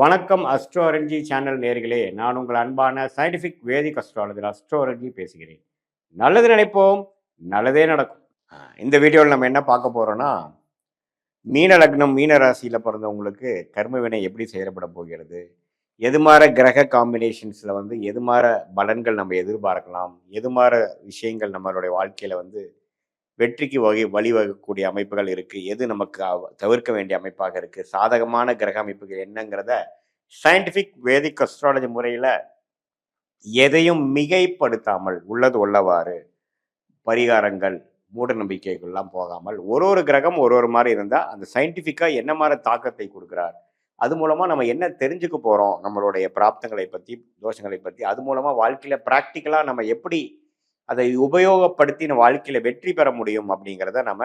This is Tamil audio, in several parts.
வணக்கம் அஸ்ட்ரோரஞ்சி சேனல் நேர்களே, நான் உங்கள் அன்பான சயின்டிஃபிக் வேதிக் அஸ்ட்ராலஜர் அஸ்ட்ரோரஞ்சி பேசுகிறேன். நல்லது நினைப்போம், நல்லதே நடக்கும். இந்த வீடியோவில் நம்ம என்ன பார்க்க போறோம்னா, மீன லக்னம் மீன ராசியில் பிறந்தவங்களுக்கு கர்ம வினை எப்படி செயல்பட போகிறது, எது மாதிரி கிரக காம்பினேஷன்ஸில் வந்து எது மாதிரி பலன்கள் நம்ம எதிர்பார்க்கலாம், எது மாதிரி விஷயங்கள் நம்மளுடைய வாழ்க்கையில் வந்து வெற்றிக்கு வழிவகுக்கக்கூடிய அமைப்புகள் இருக்கு, எது நமக்கு தவிர்க்க வேண்டிய அமைப்பாக இருக்கு, சாதகமான கிரக அமைப்புகள் என்னங்கிறத சயின்டிபிக் வேதிக் அஸ்ட்ராலஜி முறையில எதையும் மிகைப்படுத்தாமல் உள்ளது உள்ளவாறு பரிகாரங்கள் மூட நம்பிக்கைகள்லாம் போகாமல் ஒரு ஒரு கிரகம் ஒரு ஒரு மாதிரி இருந்தா அந்த சயின்டிபிக்கா என்ன மாதிரி தாக்கத்தை கொடுக்கிறார், அது மூலமா நம்ம என்ன தெரிஞ்சுக்க போறோம், நம்மளுடைய பிராப்தங்களை பத்தி தோஷங்களை பத்தி, அது மூலமா வாழ்க்கையில பிராக்டிக்கலா நம்ம எப்படி அதை உபயோகப்படுத்தி நம்ம வாழ்க்கையில வெற்றி பெற முடியும் அப்படிங்கிறத நம்ம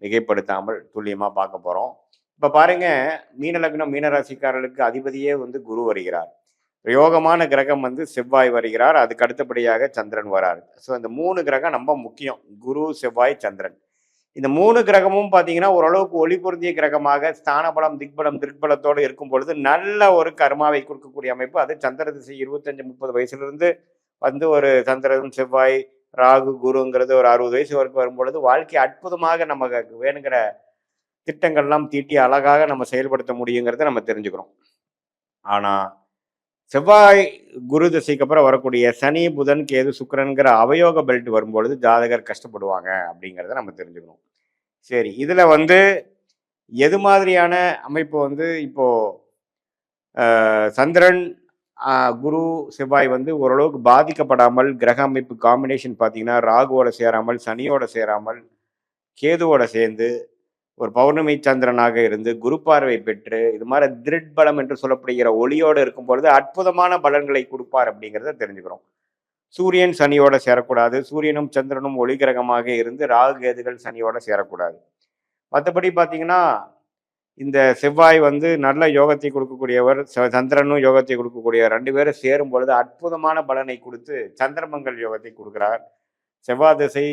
மிகைப்படுத்தாமல் துல்லியமா பார்க்க போறோம். இப்ப பாருங்க, மீன லக்னம் மீனராசிக்காரர்களுக்கு அதிபதியே வந்து குரு வருகிறார். யோகமான கிரகம் வந்து செவ்வாய் வருகிறார். அதுக்கு அடுத்தபடியாக சந்திரன் வராரு. ஸோ இந்த 3 கிரகம் ரொம்ப முக்கியம். குரு, செவ்வாய், சந்திரன். இந்த 3 கிரகமும் பார்த்தீங்கன்னா ஓரளவுக்கு ஒளி பொருந்திய கிரகமாக ஸ்தானபலம், திக்பலம், திருக்பலத்தோடு இருக்கும் பொழுது நல்ல ஒரு கர்மாவை கொடுக்கக்கூடிய அமைப்பு. அது சந்திர திசை 25-30 வயசுலேருந்து வந்து ஒரு சந்திரன், செவ்வாய், ராகு, குருங்கிறது ஒரு 60 வயசு வரைக்கும் வரும்பொழுது வாழ்க்கை அற்புதமாக நமக்கு வேணுங்கிற திட்டங்கள்லாம் தீட்டி அழகாக நம்ம செயல்படுத்த முடியுங்கிறத நம்ம தெரிஞ்சுக்கிறோம். ஆனால் செவ்வாய் குரு திசைக்கு அப்புறம் வரக்கூடிய சனி, புதன், கேது, சுக்கிரன்கிற அவயோக பெல்ட் வரும்பொழுது ஜாதகர் கஷ்டப்படுவாங்க அப்படிங்கிறத நம்ம தெரிஞ்சுக்கணும். சரி, இதுல வந்து எது மாதிரியான அமைப்பு வந்து இப்போ சந்திரன், குரு, செவ்வாய் வந்து ஓரளவுக்கு பாதிக்கப்படாமல் கிரக அமைப்பு காம்பினேஷன் பார்த்தீங்கன்னா ராகுவோட சேராமல், சனியோட சேராமல், கேதுவோட சேர்ந்து ஒரு பௌர்ணமி சந்திரனாக இருந்து குரு பார்வை பெற்று இது மாதிரி திருட் பலம் என்று சொல்லப்படுகிற ஒளியோடு இருக்கும் பொழுது அற்புதமான பலன்களை கொடுப்பார் அப்படிங்கிறத தெரிஞ்சுக்கிறோம். சூரியன் சனியோட சேரக்கூடாது, சூரியனும் சந்திரனும் ஒளி கிரகமாக இருந்து ராகு கேதுகள் சனியோட சேரக்கூடாது. மற்றபடி பார்த்தீங்கன்னா இந்த செவ்வாய் வந்து நல்ல யோகத்தை கொடுக்கக்கூடியவர், சந்திரனும் யோகத்தை கொடுக்கக்கூடிய 2 பேரும் சேரும் பொழுது அற்புதமான பலனை கொடுத்து சந்திரமங்கல் யோகத்தை கொடுக்கிறார். செவ்வாய் திசை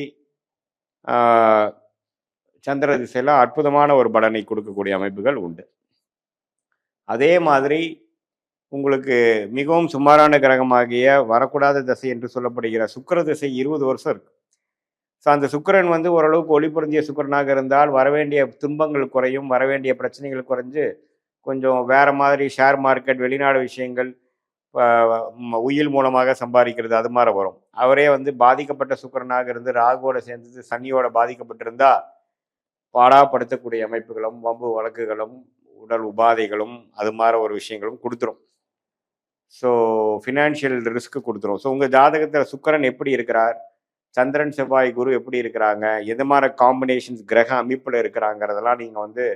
சந்திர திசையில அற்புதமான ஒரு பலனை கொடுக்கக்கூடிய அமைப்புகள் உண்டு. அதே மாதிரி உங்களுக்கு மிகவும் சுமாரான கிரகமாகிய வரக்கூடாத திசை என்று சொல்லப்படுகிற சுக்கிர திசை 20 வருஷம் இருக்கு. ஸோ அந்த சுக்கிரன் வந்து ஓரளவுக்கு ஒளி பொருந்திய சுக்கிரனாக இருந்தால் வரவேண்டிய துன்பங்கள் குறையும், வரவேண்டிய பிரச்சனைகள் குறைஞ்சு கொஞ்சம் வேற மாதிரி ஷேர் மார்க்கெட், வெளிநாடு விஷயங்கள், உயில் மூலமாக சம்பாதிக்கிறது அது மாதிரி வரும். அவரே வந்து பாதிக்கப்பட்ட சுக்கிரனாக இருந்து ராகுவோட சேர்ந்து சனியோட பாதிக்கப்பட்டிருந்தா பாடாப்படுத்தக்கூடிய அமைப்புகளும், வம்பு வழக்குகளும், உடல் உபாதைகளும் அது மாதிரி ஒரு விஷயங்களும் கொடுத்துரும். ஸோ ஃபினான்ஷியல் ரிஸ்க் கொடுத்துரும். ஸோ உங்கள் ஜாதகத்தில் சுக்கிரன் எப்படி இருக்கிறார், சந்திரன், செவ்வாய், குரு எப்படி இருக்கிறாங்க, எது மாதிரி காம்பினேஷன்ஸ் கிரக அமைப்பில் இருக்கிறாங்கிறதெல்லாம் நீங்கள் வந்து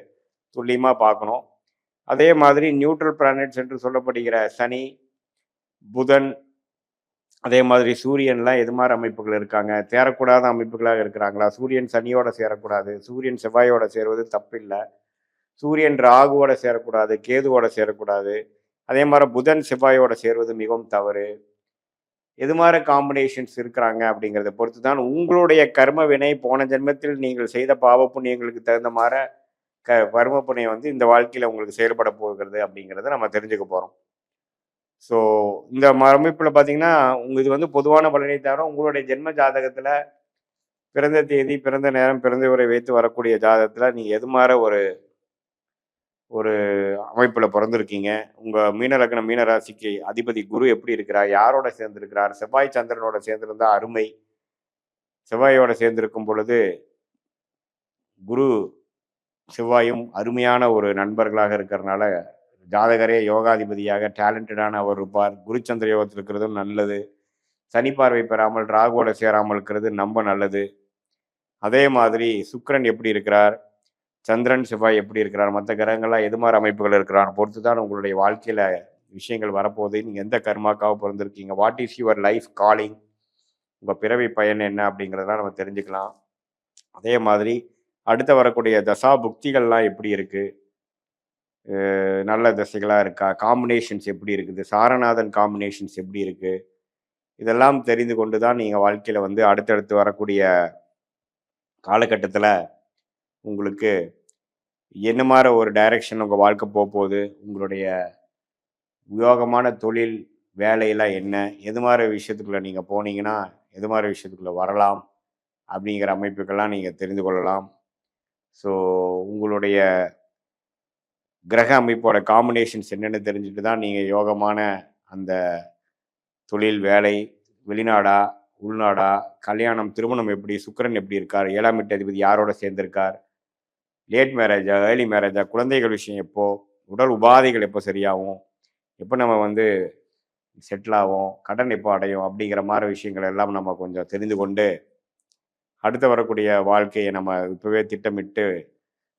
துல்லியமாக பார்க்கணும். அதே மாதிரி நியூட்ரல் பிளானட்ஸ் என்று சொல்லப்படுகிற சனி, புதன், அதே மாதிரி சூரியன்லாம் எது மாதிரி அமைப்புகள் இருக்காங்க, சேரக்கூடாத அமைப்புகளாக இருக்கிறாங்களா, சூரியன் சனியோட சேரக்கூடாது, சூரியன் செவ்வாயோட சேருவது தப்பில்லை, சூரியன் ராகுவோட சேரக்கூடாது, கேதுவோட சேரக்கூடாது, அதே மாதிரி புதன் செவ்வாயோட சேருவது மிகவும் தவறு. எது மாதிரி காம்பினேஷன்ஸ் இருக்கிறாங்க அப்படிங்கிறத பொறுத்து தான் உங்களுடைய கர்ம வினை போன ஜென்மத்தில் நீங்கள் செய்த பாவ புண்ணியங்களுக்கு தகுந்த மாதிரி கர்ம புண்ணியம் வந்து இந்த வாழ்க்கையில் உங்களுக்கு செயல்பட போகிறது அப்படிங்கிறத நம்ம தெரிஞ்சுக்க போகிறோம். ஸோ இந்த அமைப்பில் பார்த்தீங்கன்னா இது வந்து பொதுவான பலனை தவிர உங்களுடைய ஜென்ம ஜாதகத்தில் பிறந்த தேதி, பிறந்த நேரம், பிறந்த உரை வைத்து வரக்கூடிய ஜாதகத்தில் நீங்கள் எது மாதிரி ஒரு ஒரு அமைப்பில் பிறந்திருக்கீங்க, உங்கள் மீன லக்னம் மீன ராசிக்கு அதிபதி குரு எப்படி இருக்கிறார், யாரோட சேர்ந்திருக்கிறார், செவ்வாய் சந்திரனோட சேர்ந்திருந்தா அருமை. செவ்வாயோட சேர்ந்திருக்கும் பொழுது குரு செவ்வாயும் அருமையான ஒரு நண்பர்களாக இருக்கிறதுனால ஜாதகரே யோகாதிபதியாக டேலண்டடான அவர் இருப்பார். குருச்சந்திர யோகத்தில் இருக்கிறதும் நல்லது. சனி பார்வை பெறாமல் ராகுவோட சேராமல் இருக்கிறது ரொம்ப நல்லது. அதே மாதிரி சுக்கிரன் எப்படி இருக்கிறார், சந்திரன் செவ்வாய் எப்படி இருக்கிறார், மற்ற கிரகங்கள்லாம் எது மாதிரி அமைப்புகள் இருக்கிறார் பொறுத்து தான் உங்களுடைய வாழ்க்கையில் விஷயங்கள் வரப்போகுது. நீங்கள் எந்த கர்மாக்காக பிறந்திருக்கீங்க, what is your life calling, உங்கள் பிறவி பயன் என்ன அப்படிங்கிறதெல்லாம் நம்ம தெரிஞ்சுக்கலாம். அதே மாதிரி அடுத்து வரக்கூடிய தசா புக்திகள்லாம் எப்படி இருக்குது, நல்ல திசைகளாக இருக்கா, காம்பினேஷன்ஸ் எப்படி இருக்குது, சாரநாதன் காம்பினேஷன்ஸ் எப்படி இருக்குது, இதெல்லாம் தெரிந்து கொண்டு தான் நீங்கள் வாழ்க்கையில் வந்து அடுத்தடுத்து வரக்கூடிய காலகட்டத்தில் உங்களுக்கு என்ன மாதிரி ஒரு டைரக்ஷன் உங்கள் வாழ்க்கை போகுது, உங்களுடைய யோகமான தொழில், வேலையெல்லாம் என்ன? எது மாரி விஷயத்துக்குள்ள நீங்க போனீங்கன்னா, எது மாரி விஷயத்துக்குள்ள வரலாம்? அப்படிங்கிற அமைப்புக்கெல்லாம் நீங்க தெரிந்து கொள்ளலாம். ஸோ உங்களுடைய கிரக அமைப்போட காம்பினேஷன்ஸ் என்னன்னு தெரிஞ்சுட்டு தான் நீங்க யோகமான அந்த தொழில், வேலை, வெளிநாடா? உள்நாடா? கல்யாணம், திருமணம் எப்படி? சுக்கிரன் எப்படி இருக்கார்? 7ஆம் வீட்டு அதிபதி யாரோட சேர்ந்திருக்கார்? லேட் மேரேஜா? ஏர்லி மேரேஜா? குழந்தைகள் விஷயம் எப்போ? உடல் உபாதைகள் எப்போ சரியாகும்? எப்போ நம்ம வந்து செட்டில் ஆவோம்? கடன் எப்போ அடையும்? அப்படிங்கிற மாரி விஷயங்கள் எல்லாம் நம்ம கொஞ்சம் தெரிந்து கொண்டு, அடுத்து வரக்கூடிய வாழ்க்கைய நம்ம இப்பவே திட்டமிட்டு,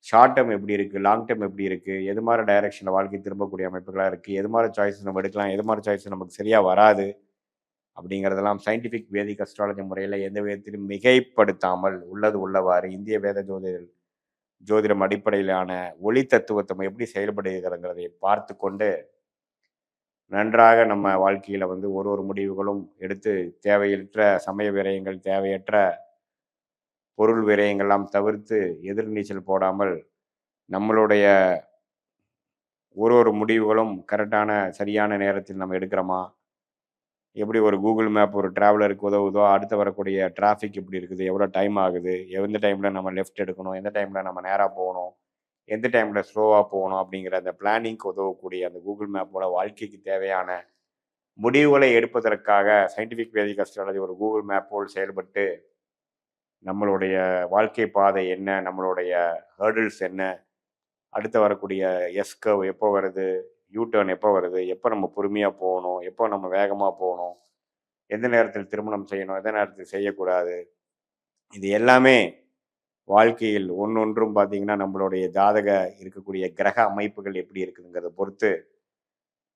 ஷார்ட் டெர்ம் எப்படி இருக்கு? லாங் டெர்ம் எப்படி இருக்கு? எது மாரி டைரக்ஷன்ல வாழ்க்கை திரும்பக்கூடிய அமைப்புகளா இருக்கு? எது மாரி சாய்ஸ் நம்ம எடுக்கலாம்? எது மாரி சாய்ஸ் நமக்கு சரியா வராது? அப்படிங்கிறதெல்லாம் சயின்டிஃபிக் வேதிக் அஸ்ட்ராலஜி முறையில் எந்த விதத்திலும் மிகைப்படுத்தாமல் உள்ளது உள்ளவாறு இந்திய வேத ஜோதிடம் அடிப்படையிலான ஒளி தத்துவத்தை எப்படி செயல்படுகிறங்கிறதை பார்த்து கொண்டு நன்றாக நம்ம வாழ்க்கையில் வந்து ஒரு ஒரு முடிவுகளும் எடுத்து தேவையற்ற சமய விரயங்கள், தேவையற்ற பொருள் விரயங்கள்லாம் தவிர்த்து எதிர்நீச்சல் போடாமல் நம்மளுடைய ஒரு ஒரு முடிவுகளும் கரெக்டான சரியான நேரத்தில் நம்ம எடுக்கிறோமா? எப்படி ஒரு கூகுள் மேப் ஒரு டிராவலருக்கு உதவுதோ, அடுத்து வரக்கூடிய டிராஃபிக் எப்படி இருக்குது? எவ்வளோ டைம் ஆகுது? எந்த டைம்ல நம்ம லெஃப்ட் எடுக்கணும்? எந்த டைம்ல நம்ம நேரா போகணும்? எந்த டைம்ல ஸ்லோவா போகணும்? அப்படிங்கிற அந்த பிளானிங்க்கு உதவக்கூடிய அந்த கூகுள் மேப்போட வாழ்க்கைக்கு தேவையான முடிவுகளை எடுப்பதற்காக சயின்டிஃபிக் வேதிக் அஸ்ட்ராலஜி ஒரு கூகுள் மேப் போல் செயல்பட்டு, நம்மளுடைய வாழ்க்கை பாதை என்ன? நம்மளுடைய ஹர்டில்ஸ் என்ன? அடுத்து வரக்கூடிய எஸ் கர்வ் எப்போ வருது? யூ டர்ன் எப்போ வருது? எப்போ நம்ம பொறுமையா போகணும்? எப்போ நம்ம வேகமா போகணும்? எந்த நேரத்தில் திருமணம் செய்யணும்? எந்த நேரத்தில் செய்யக்கூடாது? இது எல்லாமே வாழ்க்கையில் ஒன்றொன்றும் பார்த்தீங்கன்னா, நம்மளுடைய ஜாதக இருக்கக்கூடிய கிரக அமைப்புகள் எப்படி இருக்குதுங்கிறத பொறுத்து,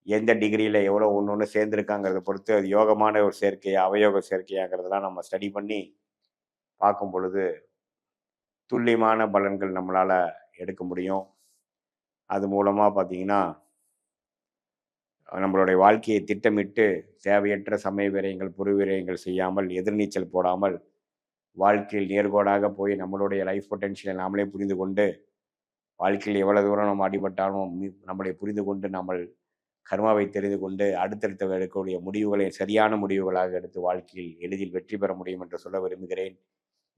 எந்த டிகிரியில எவ்வளோ ஒண்ணொண்ணு சேர்ந்திருக்காங்கிறத பொறுத்து, அது யோகமான ஒரு சேர்க்கையா, அவயோக சேர்க்கையாங்கிறதெல்லாம் நம்ம ஸ்டடி பண்ணி பார்க்கும் பொழுது, துல்லியமான பலன்கள் நம்மளால எடுக்க முடியும். அது மூலமா பார்த்தீங்கன்னா, நம்மளுடைய வாழ்க்கையை திட்டமிட்டு தேவையற்ற சமய விரயங்கள், பொருள் விரயங்கள் செய்யாமல், எதிர்நீச்சல் போடாமல், வாழ்க்கையில் நேர்கோடாக போய் நம்மளுடைய லைஃப் பொட்டன்ஷியலை நாமளே புரிந்து கொண்டு, வாழ்க்கையில் எவ்வளவு தூரம் நம்ம அடிபட்டாலும் நம்மளை புரிந்து கொண்டு நம்ம கர்மாவை தெரிந்து கொண்டு அடுத்தடுத்து எடுக்கக்கூடிய முடிவுகளை சரியான முடிவுகளாக எடுத்து வாழ்க்கையில் எளிதில் வெற்றி பெற முடியும் என்று சொல்ல விரும்புகிறேன்.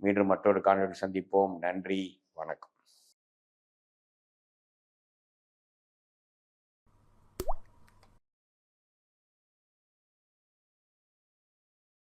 மீண்டும் மற்றொரு காணொளியில் சந்திப்போம். நன்றி, வணக்கம்.